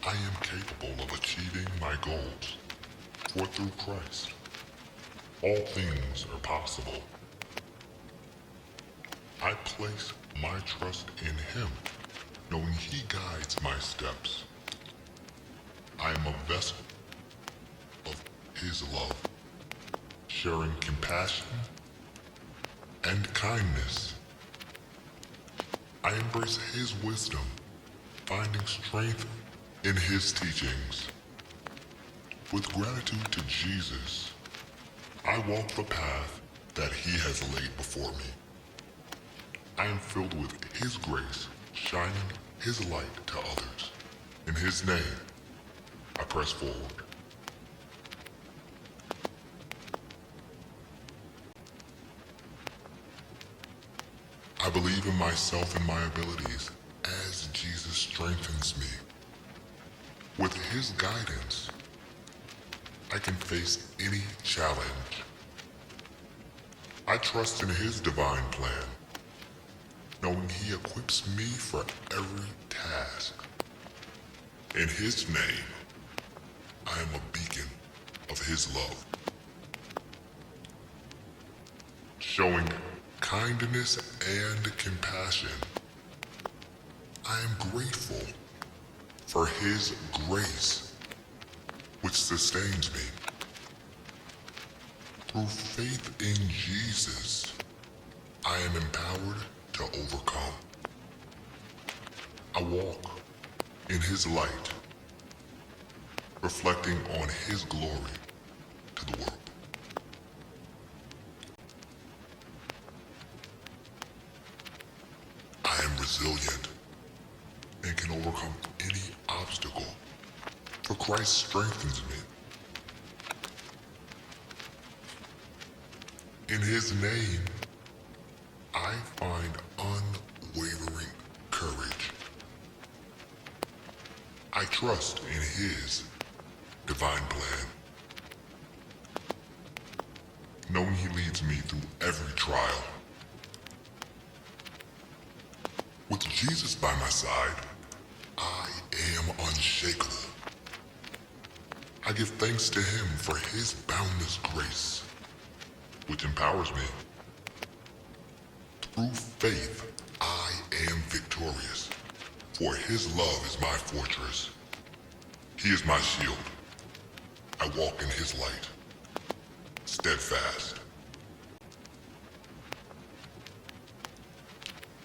I am capable of achieving my goals, for through Christ, all things are possible. I place my trust in Him, knowing He guides my steps. I am a vessel of His love, sharing compassion and kindness. I embrace His wisdom, finding strength in His teachings. With gratitude to Jesus, I walk the path that He has laid before me. I am filled with His grace, shining His light to others. In His name, I press forward. I believe in myself and my abilities as Jesus strengthens me. With His guidance, I can face any challenge. I trust in His divine plan, knowing He equips me for every task. In His name, I am a beacon of His love, showing kindness and compassion. I am grateful for His grace, which sustains me. Through faith in Jesus, I am empowered to overcome. I walk in His light, reflecting on His glory to the world. I am resilient and can overcome any obstacle, for Christ strengthens me. In His name, I find unwavering courage. I trust in His divine plan, knowing He leads me through every trial. With Jesus by my side, I am unshakable. I give thanks to Him for His boundless grace, which empowers me. Through faith, I am victorious, for His love is my fortress. He is my shield. I walk in His light, steadfast.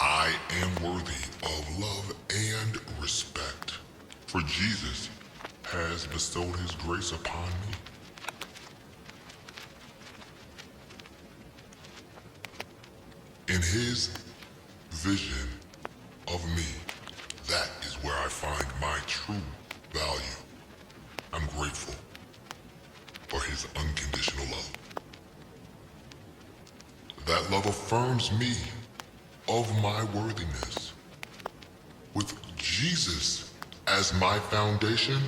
I am worthy of love and respect, for Jesus has bestowed His grace upon me. In His vision of me, that is where I find my true value. I'm grateful for His unconditional love. That love affirms me of my worthiness. With Jesus as my foundation,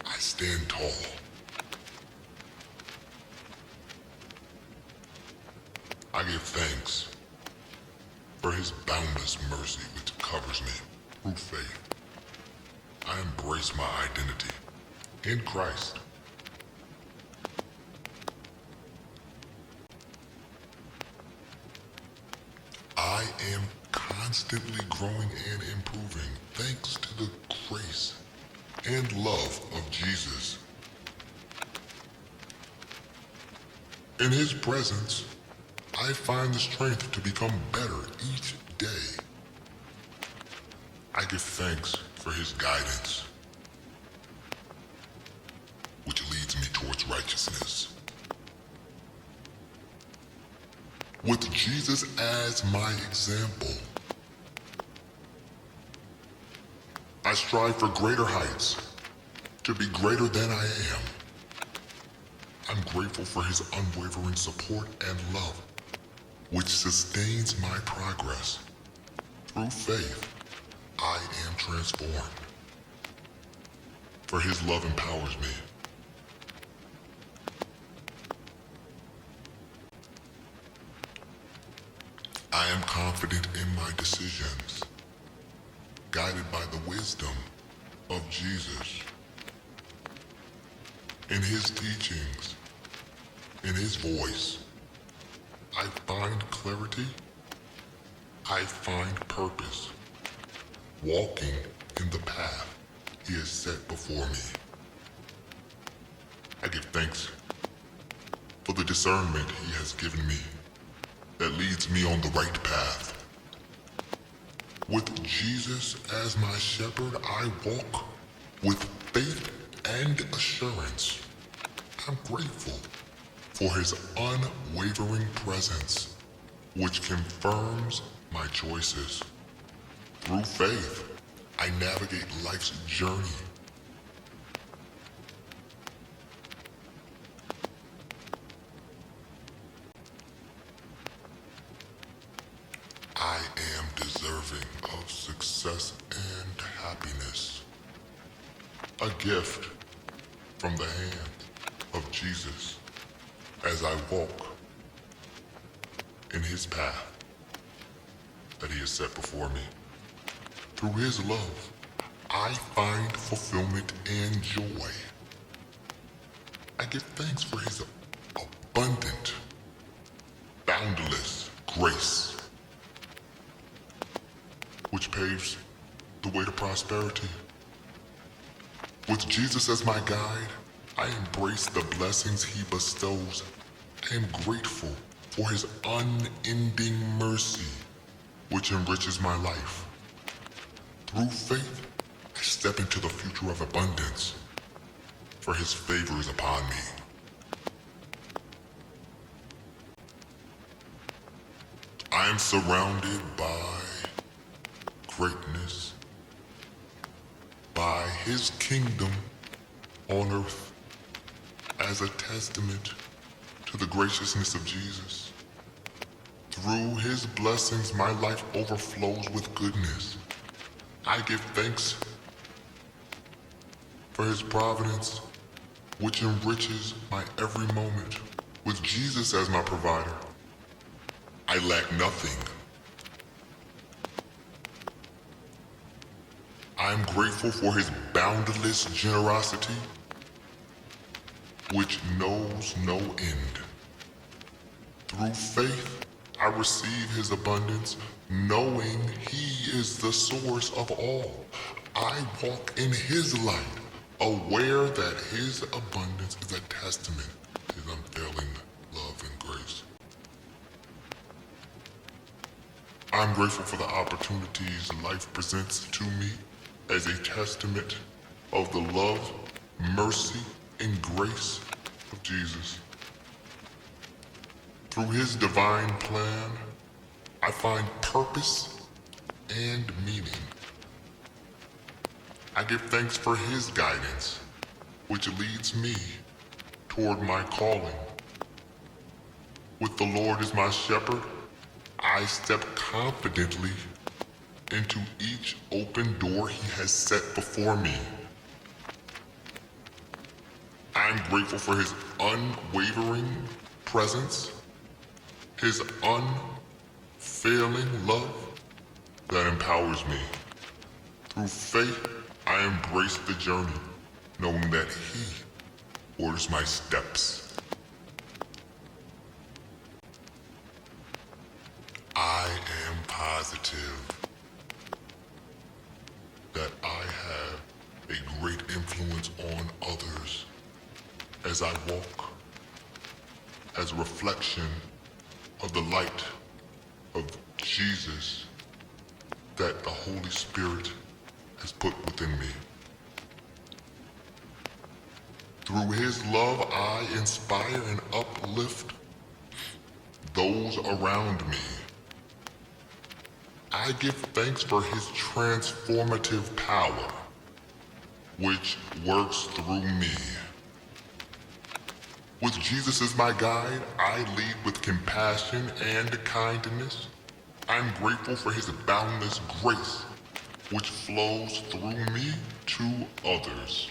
I stand tall. I give thanks for His boundless mercy which covers me through faith. I embrace my identity in Christ. I am constantly growing and improving thanks to the grace and love of Jesus. In His presence, I find the strength to become better each day. I give thanks for His guidance, which leads me towards righteousness. With Jesus as my example, I strive for greater heights, to be greater than I am. I'm grateful for His unwavering support and love, which sustains my progress. Through faith, I am transformed, for His love empowers me. I am confident in my decisions, guided by the wisdom of Jesus. In his teachings, in his voice, I find clarity, I find purpose, walking in the path he has set before me. I give thanks for the discernment he has given me that leads me on the right path. With Jesus as my shepherd, I walk with faith and assurance. I'm grateful for his unwavering presence, which confirms my choices. Through faith, I navigate life's journey. I am deserving of success and happiness. A gift from the hand of Jesus as I walk in his path that he has set before me. Through his love, I find fulfillment and joy. I give thanks for his abundant, boundless grace, which paves the way to prosperity. With Jesus as my guide, I embrace the blessings he bestows. I am grateful for his unending mercy, which enriches my life. Through faith, I step into the future of abundance, for his favor is upon me. I am surrounded by greatness, by his kingdom on earth, as a testament to the graciousness of Jesus. Through his blessings, my life overflows with goodness. I give thanks for his providence, which enriches my every moment. With Jesus as my provider, I lack nothing. I am grateful for his boundless generosity, which knows no end. Through faith, I receive his abundance, knowing he is the source of all. I walk in his light, aware that his abundance is a testament to his unfailing love and grace. I'm grateful for the opportunities life presents to me as a testament of the love, mercy, and grace of Jesus. Through his divine plan, I find purpose and meaning. I give thanks for his guidance, which leads me toward my calling. With the Lord as my shepherd, I step confidently into each open door he has set before me. I am grateful for his unwavering presence, his unfailing love that empowers me. Through faith, I embrace the journey, knowing that he orders my steps. I am positive that I have a great influence on others as I walk as a reflection of the light of Jesus that the Holy Spirit has put within me. Through his love, I inspire and uplift those around me. I give thanks for his transformative power, which works through me. With Jesus as my guide, I lead with compassion and kindness. I'm grateful for his boundless grace, which flows through me to others.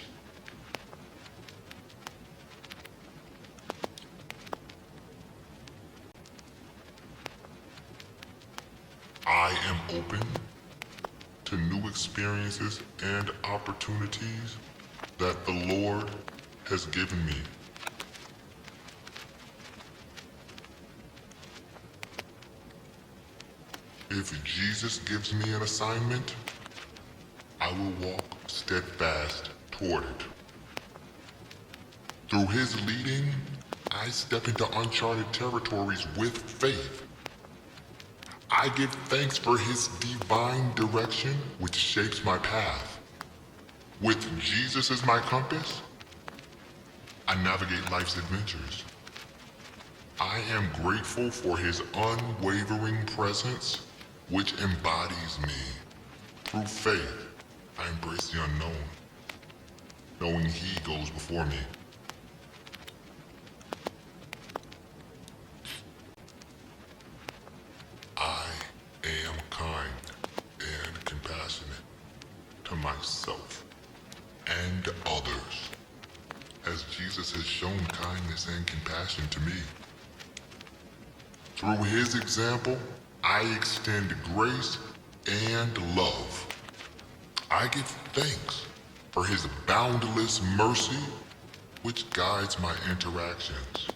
I am open to new experiences and opportunities that the Lord has given me. If Jesus gives me an assignment, I will walk steadfast toward it. Through his leading, I step into uncharted territories with faith. I give thanks for his divine direction, which shapes my path. With Jesus as my compass, I navigate life's adventures. I am grateful for his unwavering presence, which embodies me. Through faith, I embrace the unknown, knowing he goes before me. I am kind and compassionate to myself and others, as Jesus has shown kindness and compassion to me. Through his example, I extend grace and love. I give thanks for his boundless mercy, which guides my interactions.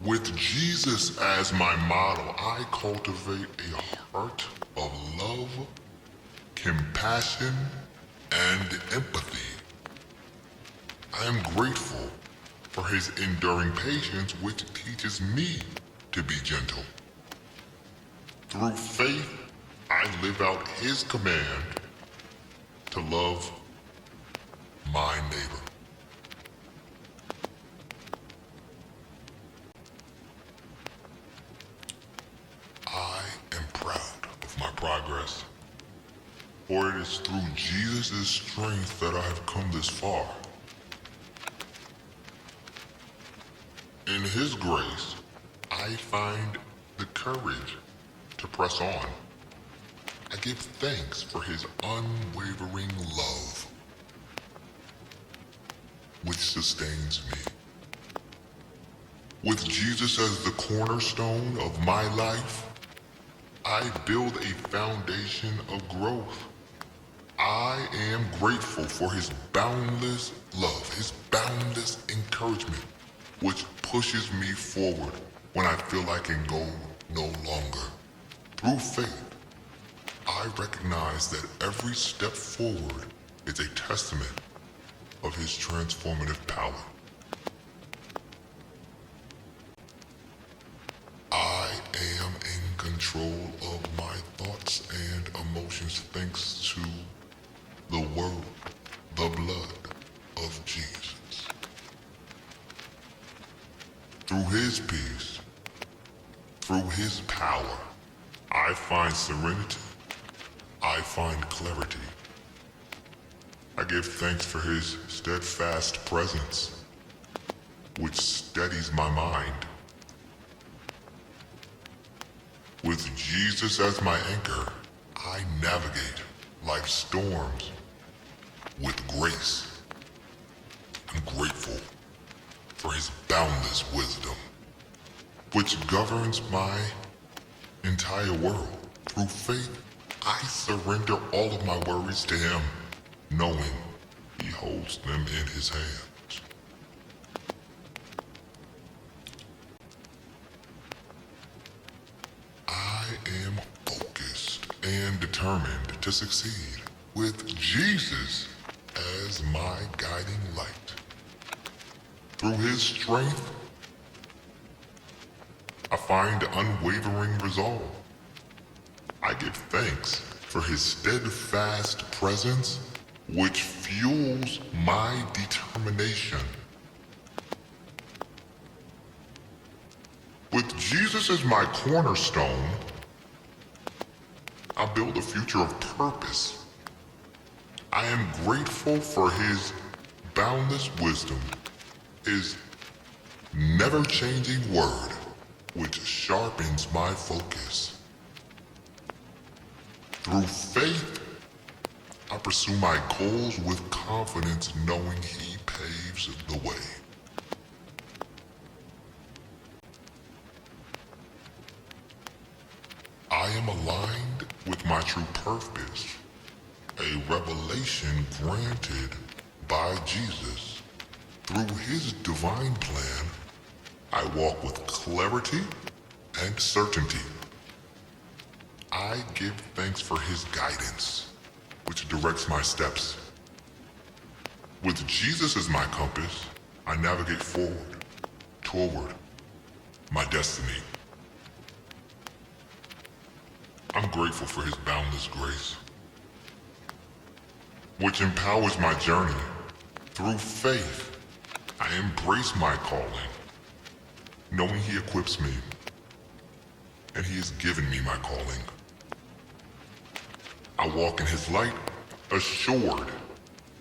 With Jesus as my model, I cultivate a heart of love, compassion, and empathy. I am grateful for his enduring patience, which teaches me to be gentle. Through faith, I live out his command to love my neighbor. I am proud of my progress, for it is through Jesus' strength that I have come this far. In his grace, I find the courage to press on. I give thanks for his unwavering love, which sustains me. With Jesus as the cornerstone of my life, I build a foundation of growth. I am grateful for his boundless love, his boundless encouragement, which pushes me forward when I feel I can go no longer. Through faith, I recognize that every step forward is a testament of his transformative power. I am in control of my thoughts and emotions thanks to the word, the blood of Jesus. Through his peace, through his power, I find serenity. I find clarity. I give thanks for his steadfast presence, which steadies my mind. With Jesus as my anchor, I navigate life's storms with grace. I'm grateful for his boundless wisdom, which governs my entire world. Through faith, I surrender all of my worries to him, knowing he holds them in his hands. I am focused and determined to succeed, with Jesus as my guiding light. Through his strength, I find unwavering resolve. I give thanks for his steadfast presence, which fuels my determination. With Jesus as my cornerstone, I build a future of purpose. I am grateful for his boundless wisdom, his never-changing word, which sharpens my focus. Through faith, I pursue my goals with confidence, knowing he paves the way. I am aligned with my true purpose, a revelation granted by Jesus. Through his divine plan, I walk with clarity and certainty. I give thanks for his guidance, which directs my steps. With Jesus as my compass, I navigate forward, toward my destiny. I'm grateful for his boundless grace, which empowers my journey. Through faith, I embrace my calling, knowing he equips me, and he has given me my calling. I walk in his light, assured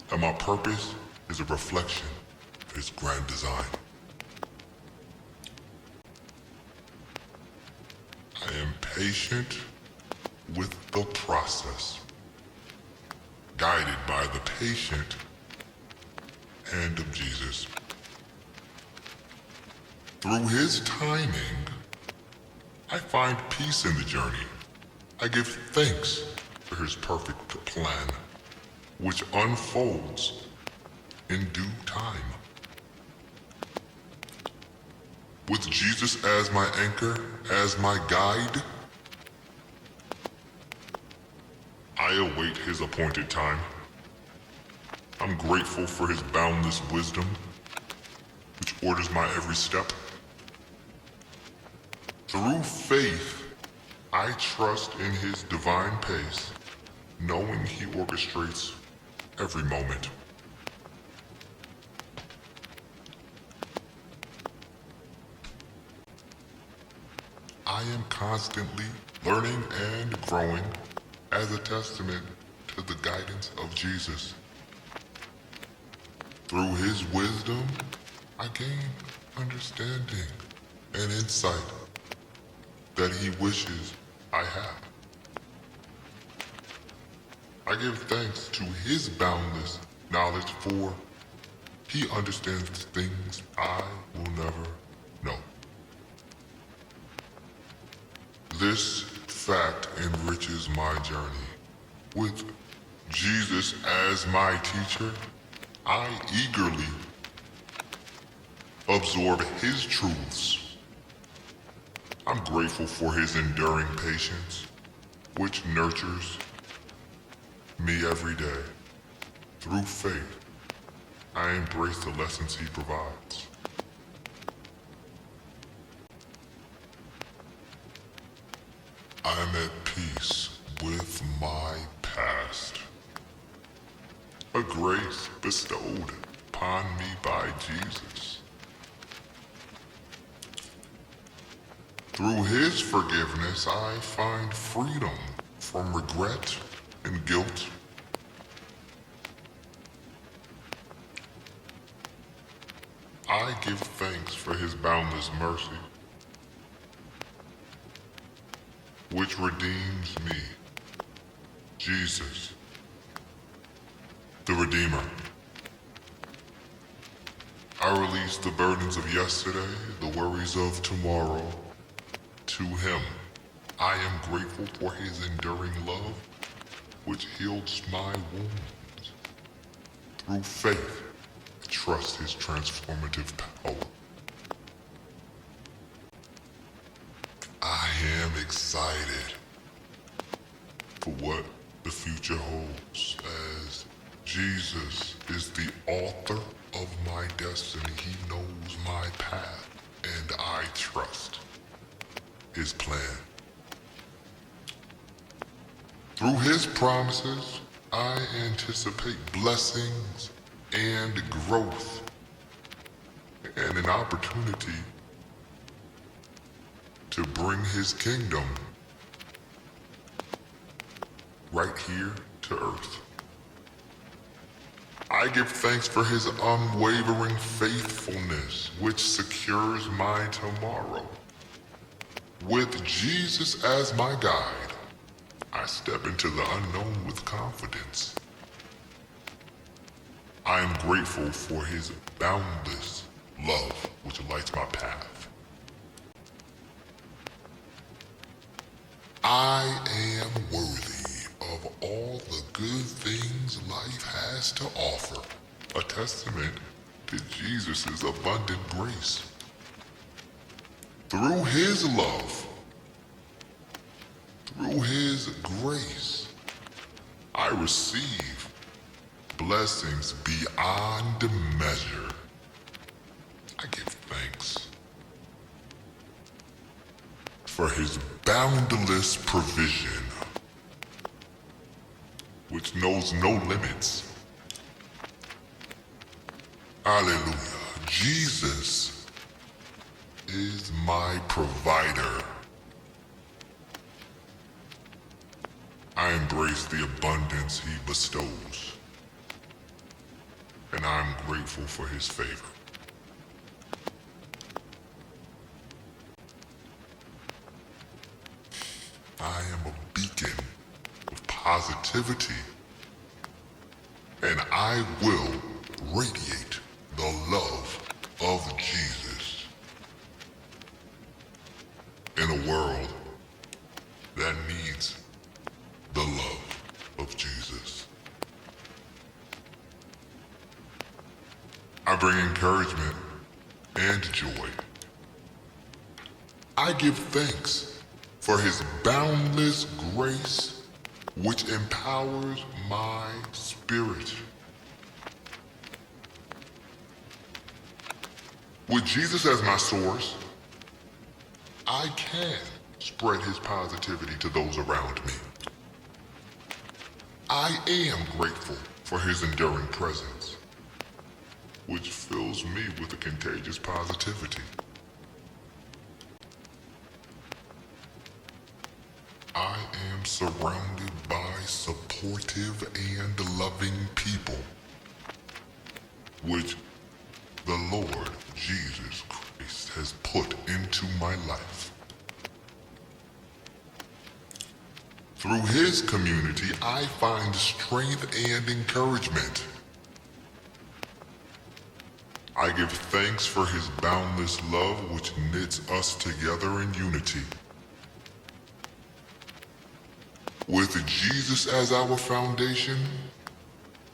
that my purpose is a reflection of his grand design. I am patient with the process, guided by the patient hand of Jesus. Through his timing, I find peace in the journey. I give thanks for his perfect plan, which unfolds in due time. With Jesus as my anchor, as my guide, I await his appointed time. I'm grateful for his boundless wisdom, which orders my every step. Through faith, I trust in his divine pace, knowing he orchestrates every moment. I am constantly learning and growing as a testament to the guidance of Jesus. Through his wisdom, I gain understanding and insight that he wishes I have. I give thanks to his boundless knowledge, for he understands things I will never know. This fact enriches my journey. With Jesus as my teacher, I eagerly absorb his truths. I'm grateful for his enduring patience, which nurtures me every day. Through faith, I embrace the lessons he provides. I'm at peace with my past, a grace bestowed upon me by Jesus. Through his forgiveness, I find freedom from regret and guilt. I give thanks for his boundless mercy, which redeems me. Jesus, the Redeemer. I release the burdens of yesterday, the worries of tomorrow, to him. I am grateful for his enduring love, which heals my wounds. Through faith, I trust his transformative power. I am excited for what the future holds, as Jesus is the author of my destiny. He knows my path, and I trust his plan. Through his promises, I anticipate blessings and growth, and an opportunity to bring his kingdom right here to earth. I give thanks for his unwavering faithfulness, which secures my tomorrow. With Jesus as my guide, I step into the unknown with confidence. I am grateful for his boundless love, which lights my path. I am worthy has to offer a testament to Jesus' abundant grace. Through his love, through his grace, I receive blessings beyond measure. I give thanks for his boundless provision, which knows no limits. Hallelujah. Jesus is my provider. I embrace the abundance he bestows, and I'm grateful for his favor. I am a beacon of positivity, and I will radiate the love of Jesus in a world that needs the love of Jesus. I bring encouragement and joy. I give thanks for his boundless grace, which empowers my spirit. With Jesus as my source, I can spread his positivity to those around me. I am grateful for his enduring presence, which fills me with a contagious positivity. I am surrounded by supportive and loving people, which the Lord Jesus Christ has put into my life. Through his community, I find strength and encouragement. I give thanks for his boundless love, which knits us together in unity. With Jesus as our foundation,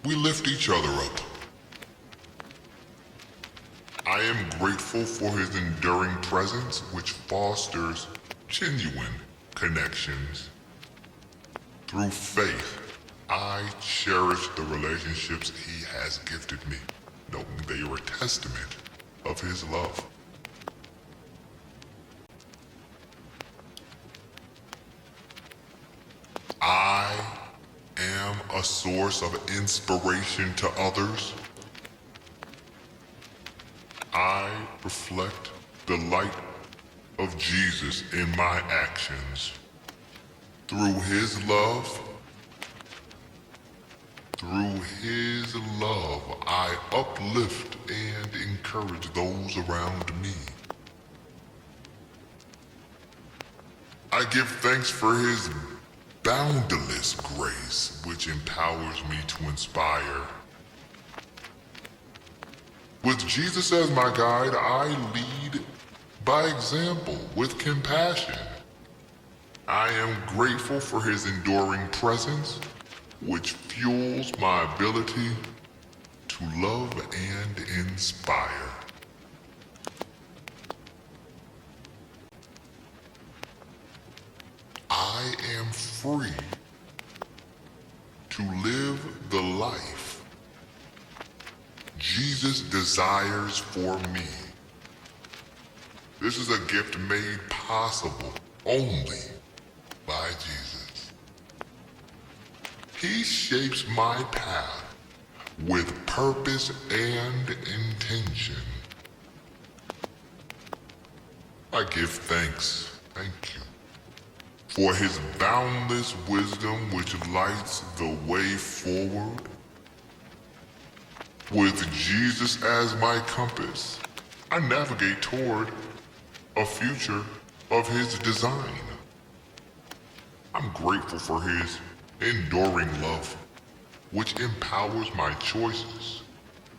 we lift each other up. I am grateful for his enduring presence, which fosters genuine connections. Through faith, I cherish the relationships he has gifted me, knowing they are a testament of his love. I am a source of inspiration to others. I reflect the light of Jesus in my actions. Through his love, I uplift and encourage those around me. I give thanks for his boundless grace, which empowers me to inspire. With Jesus as my guide, I lead by example with compassion. I am grateful for his enduring presence, which fuels my ability to love and inspire. I am free to live the life Jesus desires for me. This is a gift made possible only by Jesus. He shapes my path with purpose and intention. I give thanks, thank you, for his boundless wisdom which lights the way forward. With Jesus as my compass, I navigate toward a future of his design. I'm grateful for his enduring love, which empowers my choices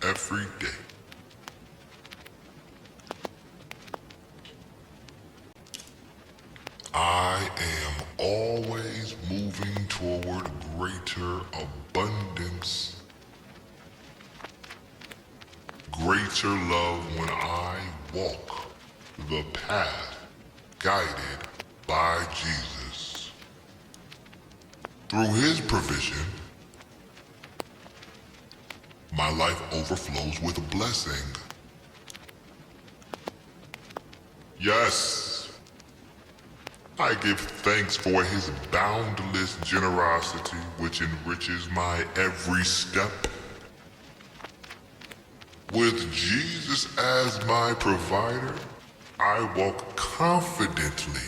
every day. I am always moving toward greater abundance greater love when I walk the path guided by Jesus. Through his provision, my life overflows with blessing. Yes, I give thanks for his boundless generosity which enriches my every step. With Jesus as my provider, I walk confidently.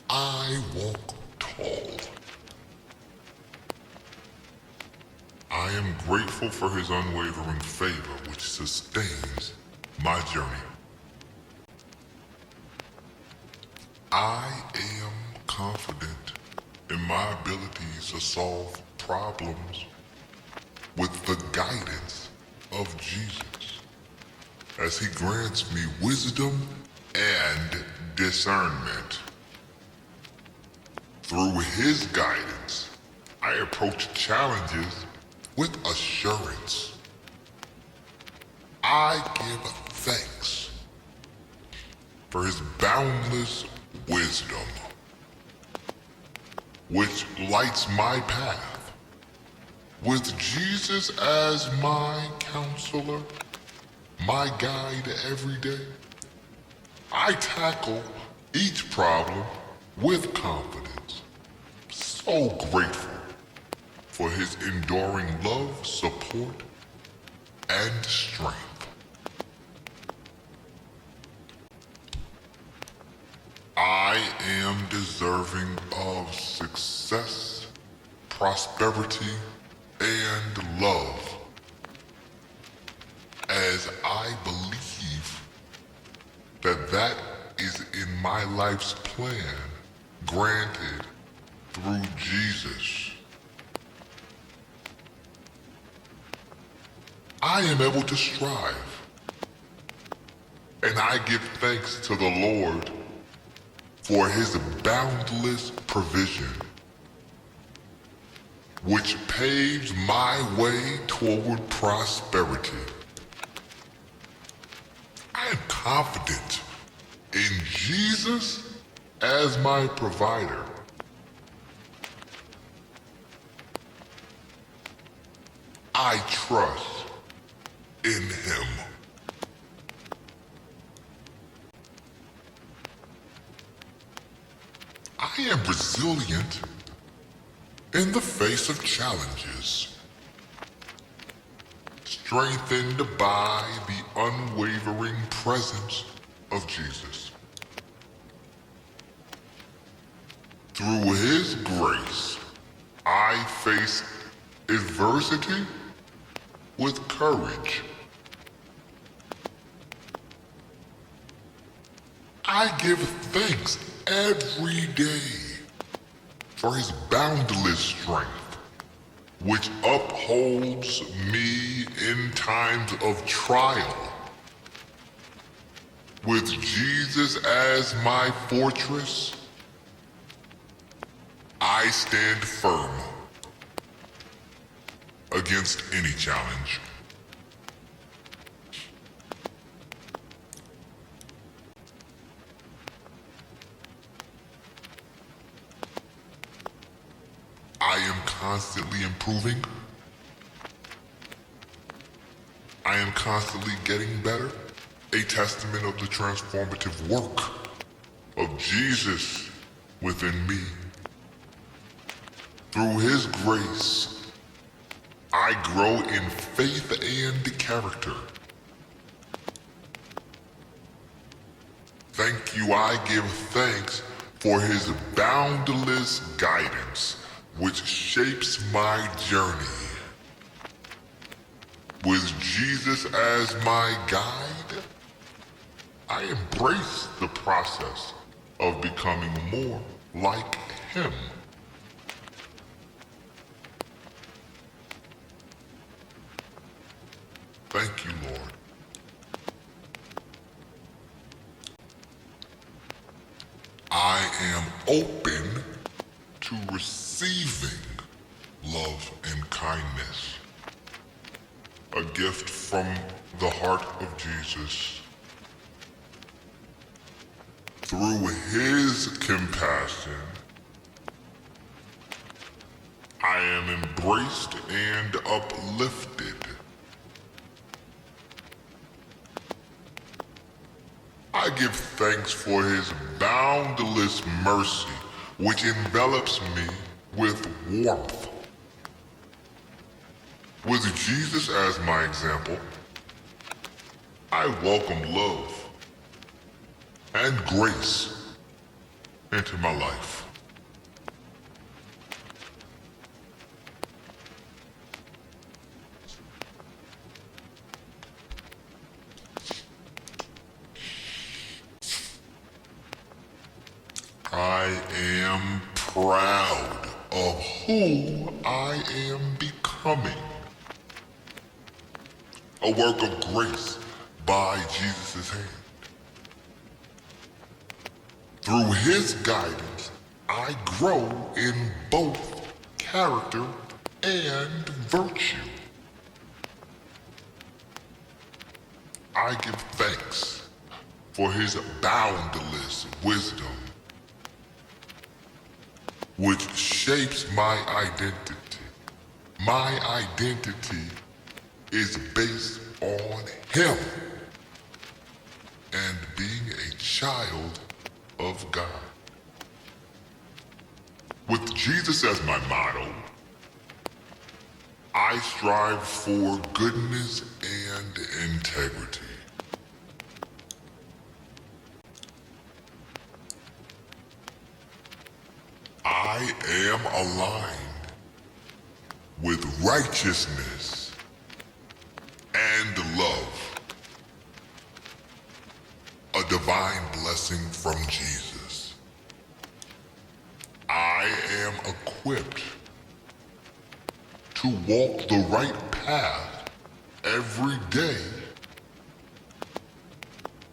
I walk tall. I am grateful for his unwavering favor which sustains my journey. I am confident in my abilities to solve problems with the guidance of Jesus, as he grants me wisdom and discernment. Through his guidance, I approach challenges with assurance. I give thanks for his boundless wisdom, which lights my path. With Jesus as my counselor, my guide every day, I tackle each problem with confidence. So grateful for his enduring love, support, and strength. I am deserving of success, prosperity, and love, as I believe that is in my life's plan, granted through Jesus. I am able to strive, and I give thanks to the Lord for his boundless provision, which paves my way toward prosperity. I am confident in Jesus as my provider. I trust in him. I am resilient in the face of challenges, strengthened by the unwavering presence of Jesus. Through his grace, I face adversity with courage. I give thanks every day for his boundless strength, which upholds me in times of trial. With Jesus as my fortress, I stand firm against any challenge. I am constantly improving. I am constantly getting better, a testament of the transformative work of Jesus within me. Through his grace, I grow in faith and character. Thank you, I give thanks for his boundless guidance, which shapes my journey. With Jesus as my guide, I embrace the process of becoming more like him. Thank you, Lord. I am open to receiving love and kindness, a gift from the heart of Jesus. Through his compassion, I am embraced and uplifted. I give thanks for his boundless mercy, which envelops me with warmth. With Jesus as my example, I welcome love and grace into my life. I am proud of who I am becoming. A work of grace by Jesus' hand. Through his guidance, I grow in both character and virtue. I give thanks for his boundless wisdom, which shapes my identity. My identity is based on him and being a child of God. With Jesus as my motto, I strive for goodness and integrity. I am aligned with righteousness and love, a divine blessing from Jesus. I am equipped to walk the right path every day,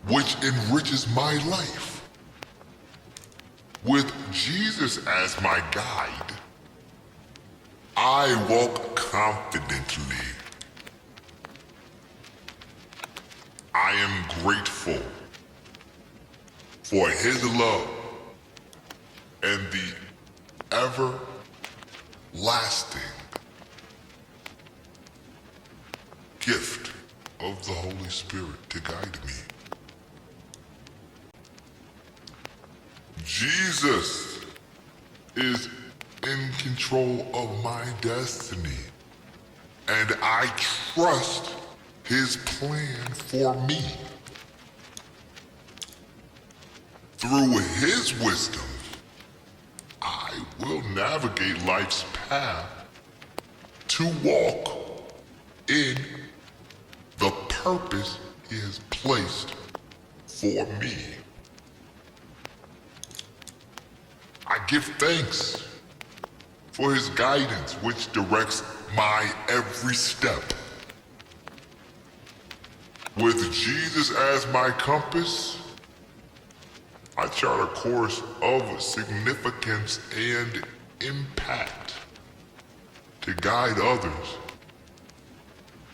which enriches my life. With Jesus as my guide, I walk confidently. I am grateful for his love and the everlasting gift of the Holy Spirit to guide me. Jesus is in control of my destiny, and I trust his plan for me. Through his wisdom, I will navigate life's path to walk in the purpose he has placed for me. I give thanks for his guidance, which directs my every step. With Jesus as my compass, I chart a course of significance and impact to guide others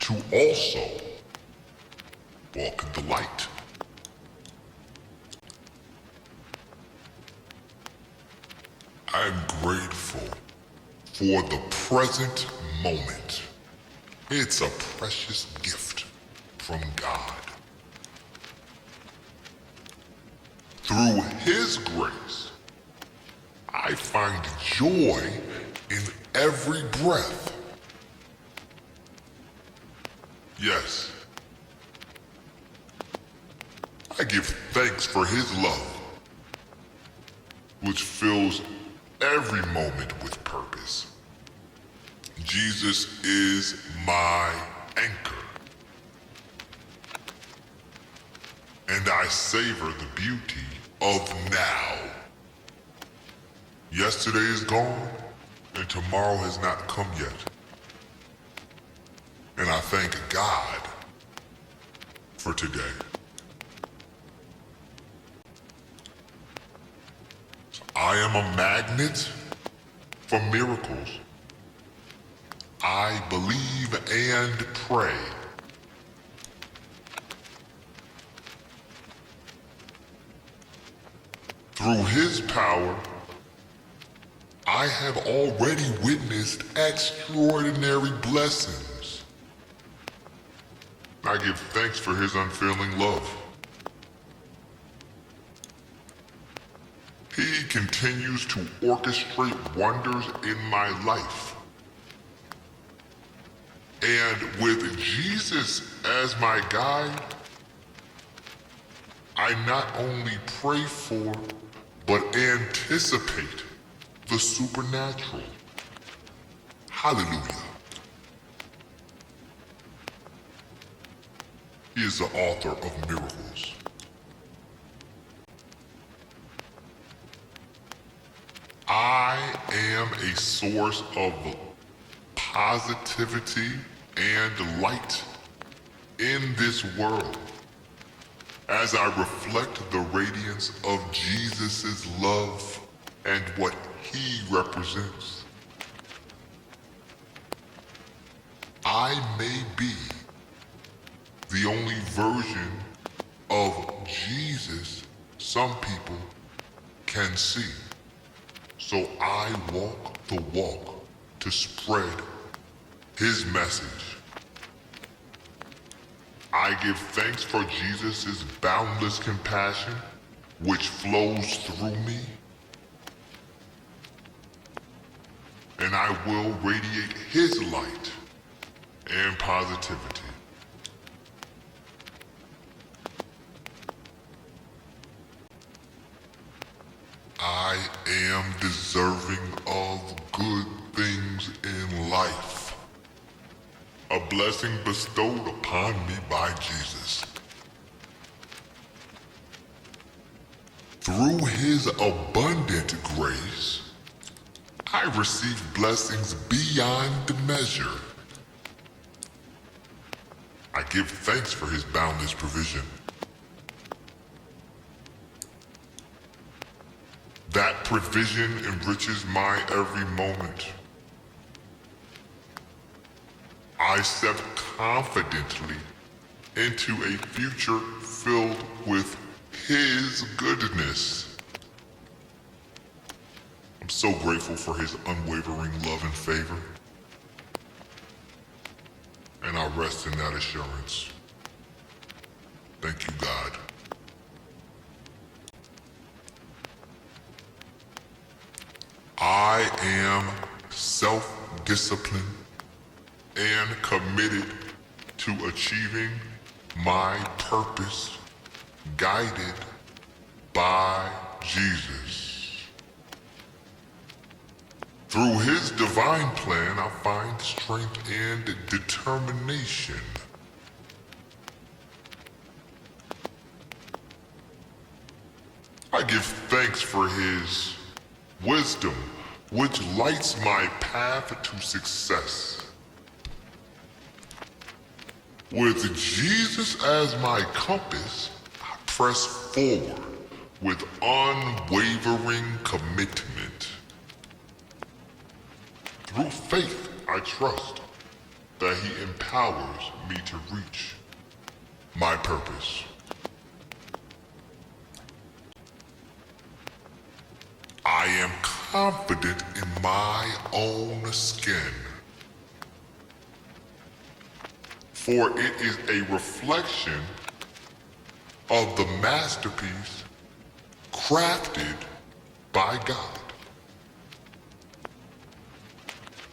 to also walk in the light. I'm grateful for the present moment. It's a precious gift from God. Through his grace, I find joy in every breath. Yes, I give thanks for his love, which fills every moment with purpose. Jesus is my anchor, and I savor the beauty of now. Yesterday is gone, and tomorrow has not come yet. And I thank God for today. I am a magnet for miracles. I believe and pray Through his power, I have already witnessed extraordinary blessings. I give thanks for his unfailing love. He continues to orchestrate wonders in my life. And with Jesus as my guide, I not only pray for, but anticipate the supernatural. Hallelujah. He is the author of miracles. I am a source of positivity and light in this world as I reflect the radiance of Jesus' love and what he represents. I may be the only version of Jesus some people can see. So I walk the walk to spread his message. I give thanks for Jesus' boundless compassion, which flows through me. And I will radiate his light and positivity. I am deserving of good things in life. A blessing bestowed upon me by Jesus. Through his abundant grace, I receive blessings beyond measure. I give thanks for his boundless provision. That provision enriches my every moment. I step confidently into a future filled with his goodness. I'm so grateful for his unwavering love and favor. And I rest in that assurance. Thank you, God. I am self-disciplined and committed to achieving my purpose, guided by Jesus. Through his divine plan, I find strength and determination. I give thanks for his wisdom, which lights my path to success. With Jesus as my compass, I press forward with unwavering commitment. Through faith, I trust that he empowers me to reach my purpose. I am confident in my own skin, for it is a reflection of the masterpiece crafted by God.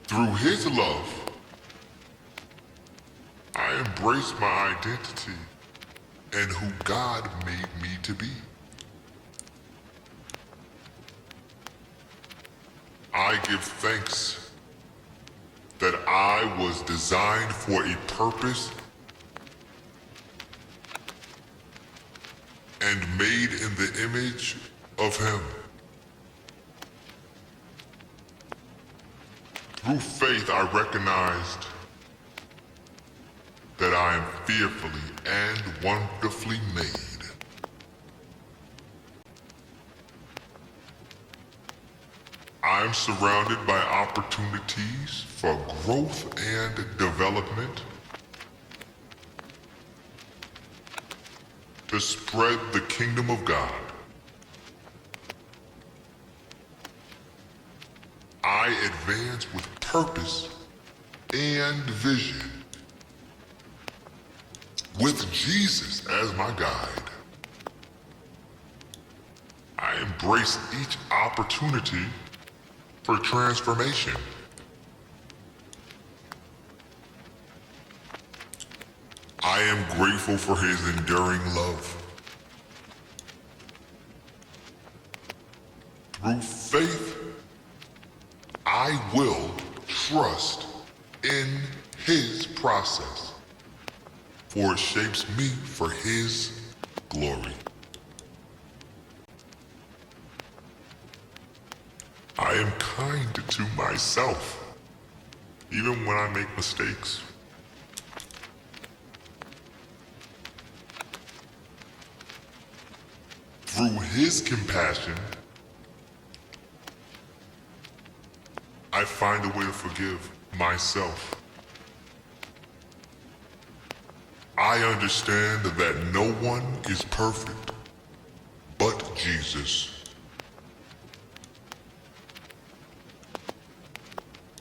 Through his love, I embrace my identity and who God made me to be. I give thanks that I was designed for a purpose and made in the image of him. Through faith, I recognized that I am fearfully and wonderfully made. I'm surrounded by opportunities for growth and development to spread the kingdom of God. I advance with purpose and vision. With Jesus as my guide, I embrace each opportunity for transformation. I am grateful for his enduring love. Through faith, I will trust in his process, for it shapes me for his glory. I am kind to myself, even when I make mistakes. Through his compassion, I find a way to forgive myself. I understand that no one is perfect but Jesus.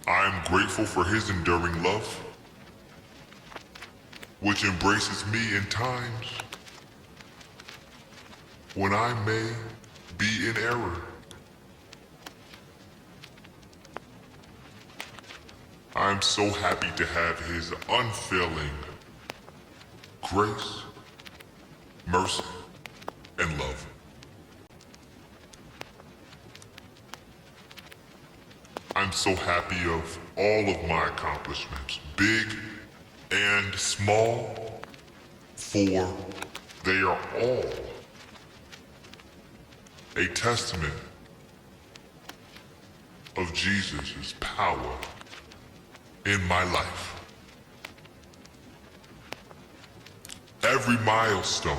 I am grateful for his enduring love, which embraces me in times when I may be in error. I'm so happy to have his unfailing grace, mercy, and love. I'm so happy of all of my accomplishments, big and small, for they are all a testament of Jesus' power in my life. Every milestone,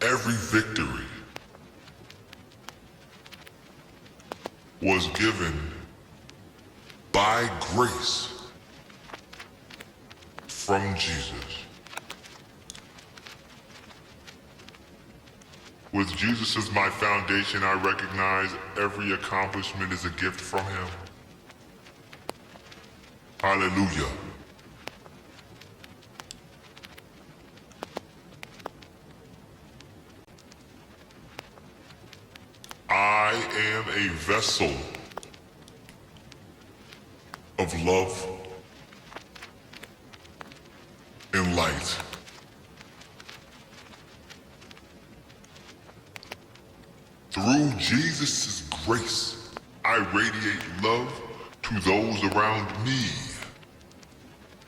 every victory was given by grace from Jesus. With Jesus as my foundation, I recognize every accomplishment is a gift from him. Hallelujah. I am a vessel of love and light. Through Jesus' grace, I radiate love to those around me.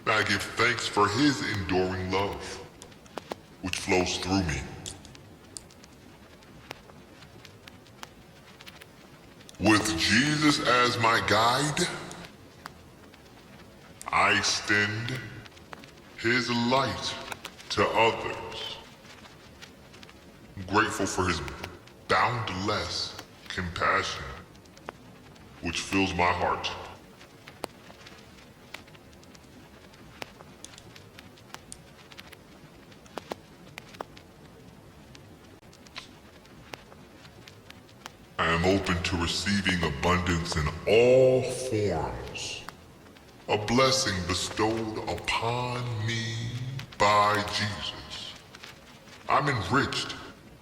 I give thanks for his enduring love, which flows through me. With Jesus as my guide, I extend his light to others. I'm grateful for his boundless compassion, which fills my heart. I am open to receiving abundance in all forms, a blessing bestowed upon me by Jesus. I'm enriched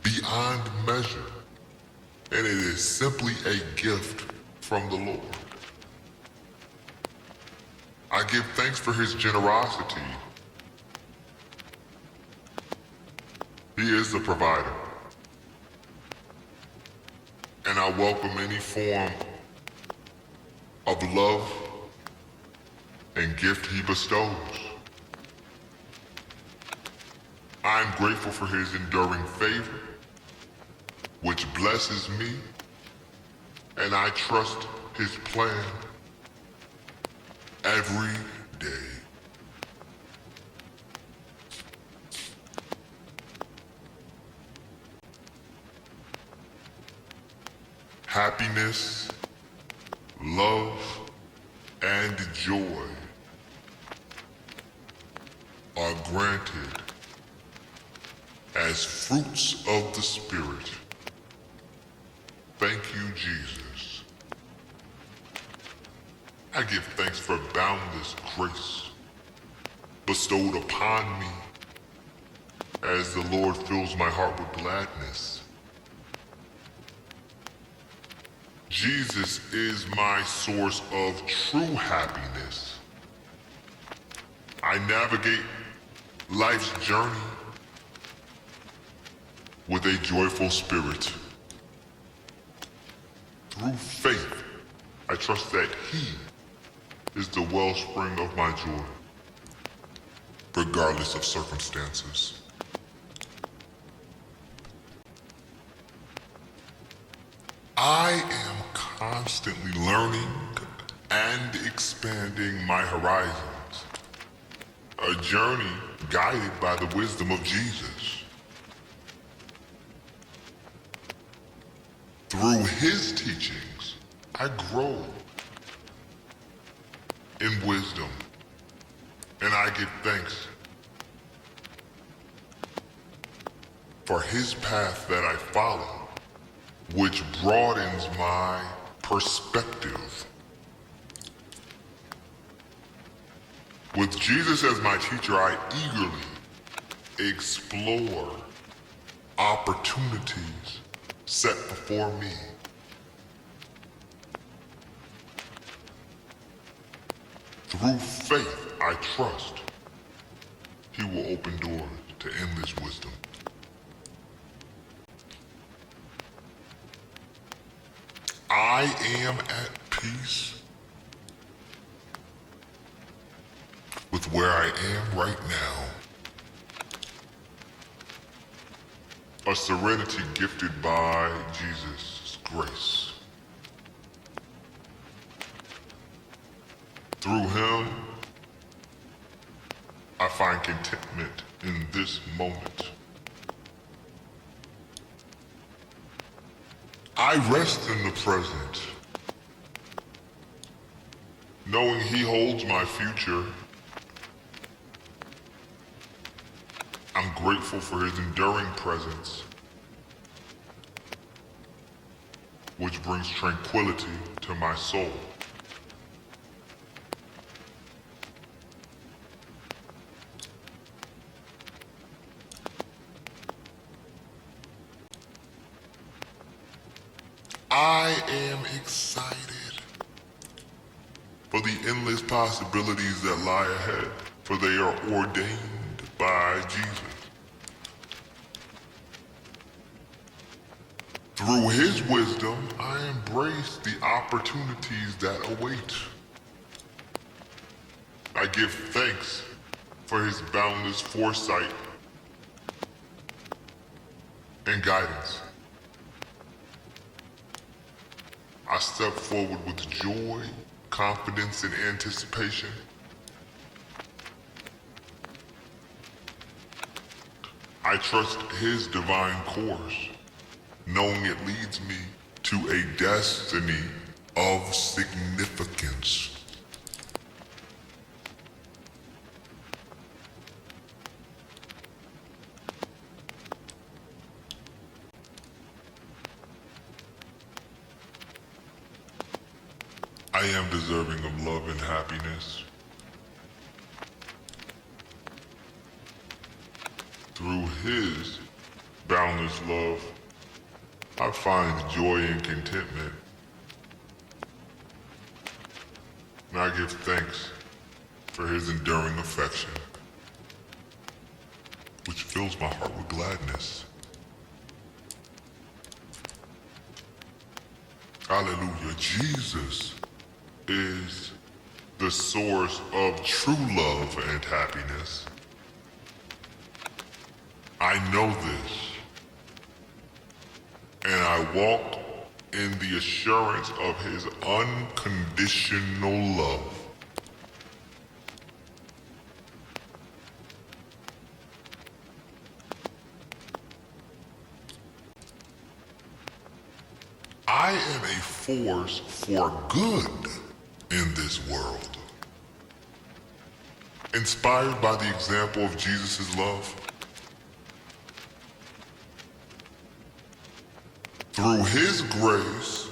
beyond measure, and it is simply a gift from the Lord. I give thanks for his generosity. He is the provider, and I welcome any form of love and gift he bestows. I'm grateful for his enduring favor, which blesses me, and I trust his plan every day. Happiness, love, and joy are granted as fruits of the Spirit. Thank you, Jesus. I give thanks for boundless grace bestowed upon me as the Lord fills my heart with gladness. Jesus is my source of true happiness. I navigate life's journey with a joyful spirit. Through faith, I trust that He is the wellspring of my joy, regardless of circumstances. I am constantly learning and expanding my horizons, a journey guided by the wisdom of Jesus. Through His teachings, I grow in wisdom, and I give thanks for His path that I follow, which broadens my perspective. With Jesus as my teacher, I eagerly explore opportunities set before me. Through faith, I trust He will open doors to endless wisdom. I am at peace with where I am right now. A serenity gifted by Jesus' grace. Through Him, I find contentment in this moment. I rest in the present, knowing He holds my future. I'm grateful for His enduring presence, which brings tranquility to my soul. I am excited for the endless possibilities that lie ahead, for they are ordained by Jesus. Through His wisdom, I embrace the opportunities that await. I give thanks for His boundless foresight and guidance. I step forward with joy, confidence, and anticipation. I trust His divine course, knowing it leads me to a destiny of significance. I am deserving of love and happiness. Through His boundless love, I find joy and contentment. And I give thanks for His enduring affection, which fills my heart with gladness. Hallelujah. Jesus is the source of true love and happiness. I know this, and I walk in the assurance of His unconditional love. I am a force for good in this world. Inspired by the example of Jesus' love, through His grace,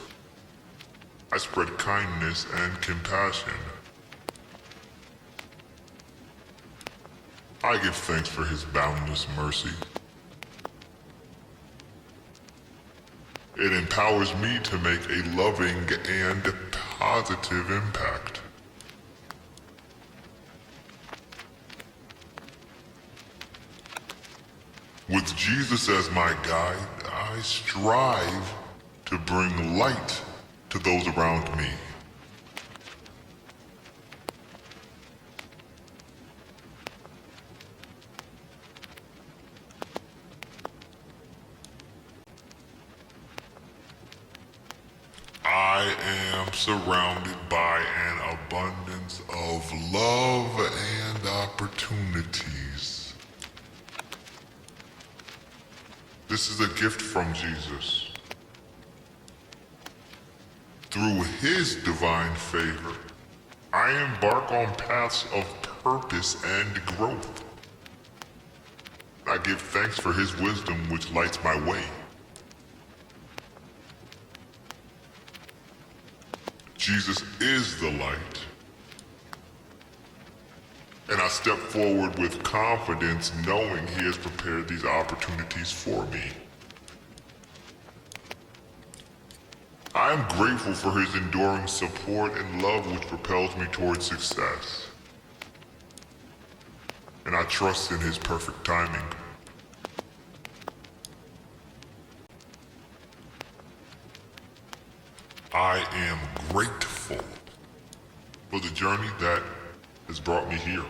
I spread kindness and compassion. I give thanks for his boundless mercy. It empowers me to make a loving and positive impact. With Jesus as my guide, I strive to bring light to those around me. I am surrounded by an abundance of love and opportunities. This is a gift from Jesus. Through his divine favor, I embark on paths of purpose and growth. I give thanks for his wisdom which lights my way. Jesus is the light, and I step forward with confidence knowing he has prepared these opportunities for me. I am grateful for his enduring support and love which propels me towards success, and I trust in his perfect timing. I am grateful for the journey that has brought me here.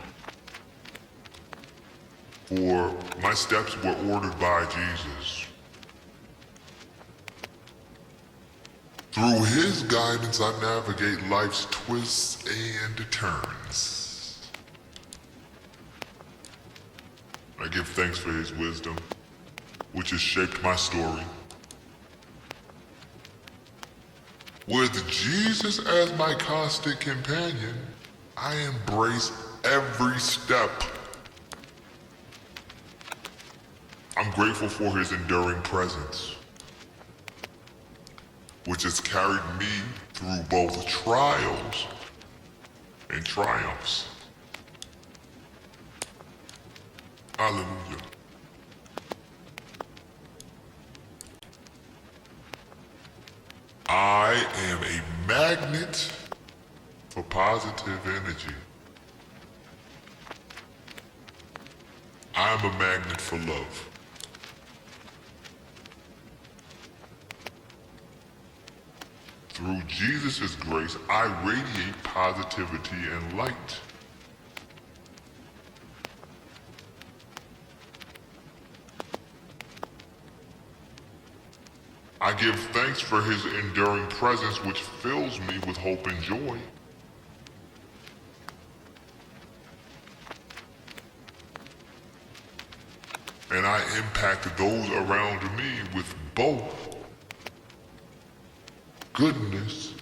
For my steps were ordered by Jesus. Through his guidance, I navigate life's twists and turns. I give thanks for his wisdom, which has shaped my story. With Jesus as my constant companion, I embrace every step. I'm grateful for his enduring presence, which has carried me through both trials and triumphs. Hallelujah. I am a magnet for positive energy. I'm a magnet for love. Through Jesus' grace, I radiate positivity and light. I give thanks for his enduring presence which fills me with hope and joy. And I impact those around me with both goodness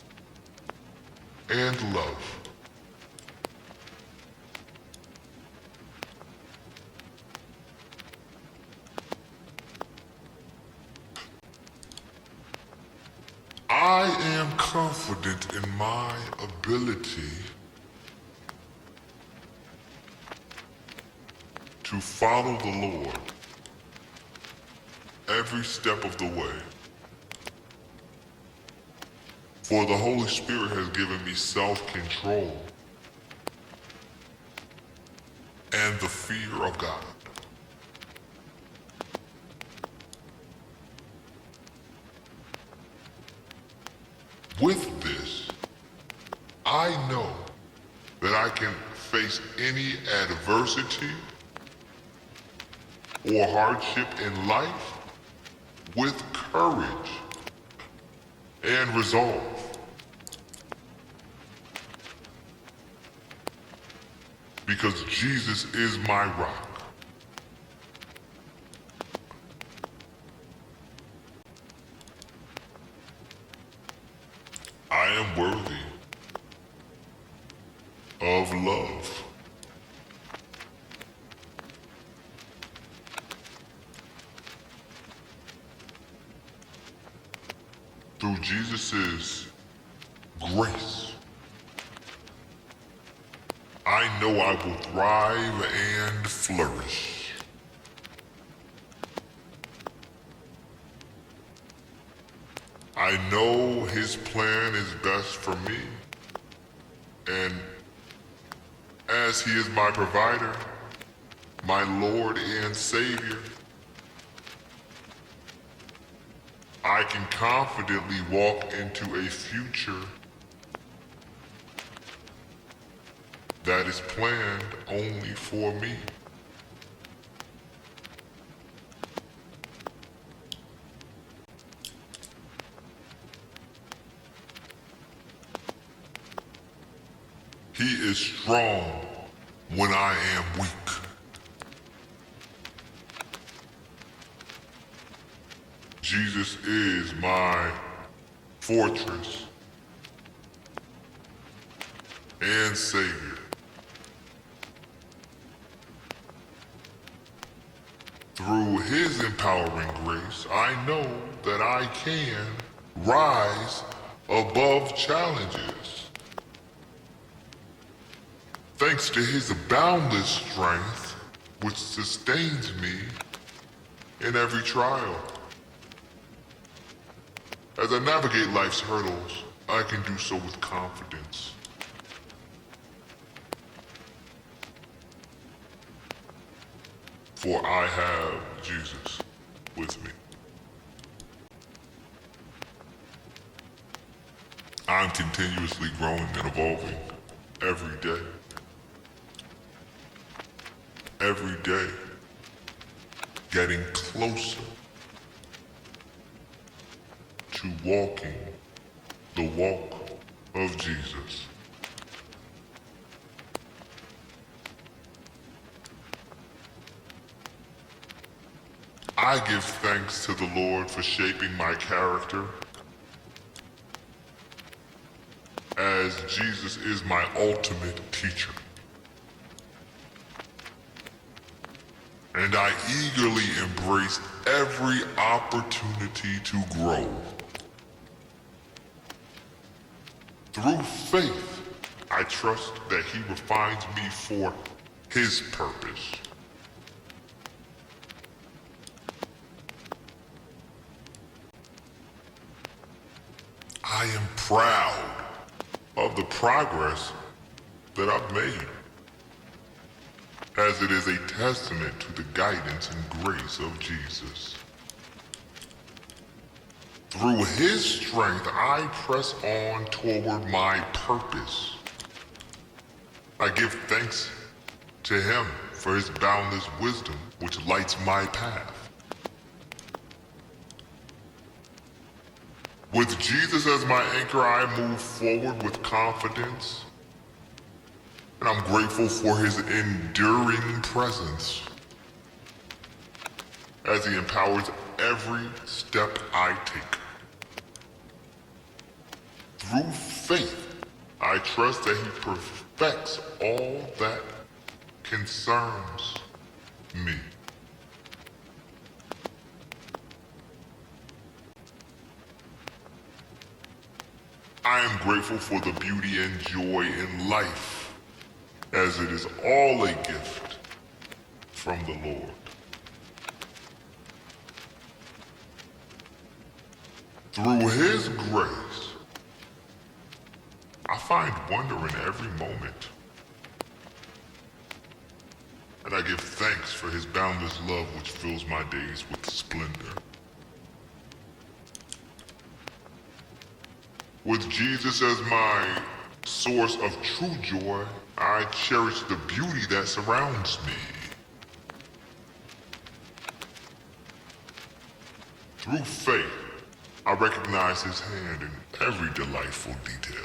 and love. I am confident in my ability to follow the Lord every step of the way. For the Holy Spirit has given me self-control and the fear of God. With this, I know that I can face any adversity or hardship in life with courage and resolve. Because Jesus is my rock. I am worthy of love. Through Jesus' grace, I know I will thrive and flourish. I know His plan is best for me, and as He is my provider, my Lord and Savior, I can confidently walk into a future that is planned only for me. He is strong when I am weak. Jesus is my fortress and Savior. Through His empowering grace, I know that I can rise above challenges. Thanks to His boundless strength, which sustains me in every trial. As I navigate life's hurdles, I can do so with confidence. For I have Jesus with me. I'm continuously growing and evolving every day. Every day, getting closer to walking the walk of Jesus. I give thanks to the Lord for shaping my character, as Jesus is my ultimate teacher. And I eagerly embrace every opportunity to grow. Through faith, I trust that He refines me for His purpose. I am proud of the progress that I've made, as it is a testament to the guidance and grace of Jesus. Through His strength, I press on toward my purpose. I give thanks to Him for His boundless wisdom, which lights my path. With Jesus as my anchor, I move forward with confidence, and I'm grateful for His enduring presence as He empowers every step I take. Through faith, I trust that He perfects all that concerns me. I am grateful for the beauty and joy in life, as it is all a gift from the Lord. Through His grace, I find wonder in every moment. And I give thanks for His boundless love, which fills my days with splendor. With Jesus as my source of true joy, I cherish the beauty that surrounds me. Through faith, I recognize His hand in every delightful detail.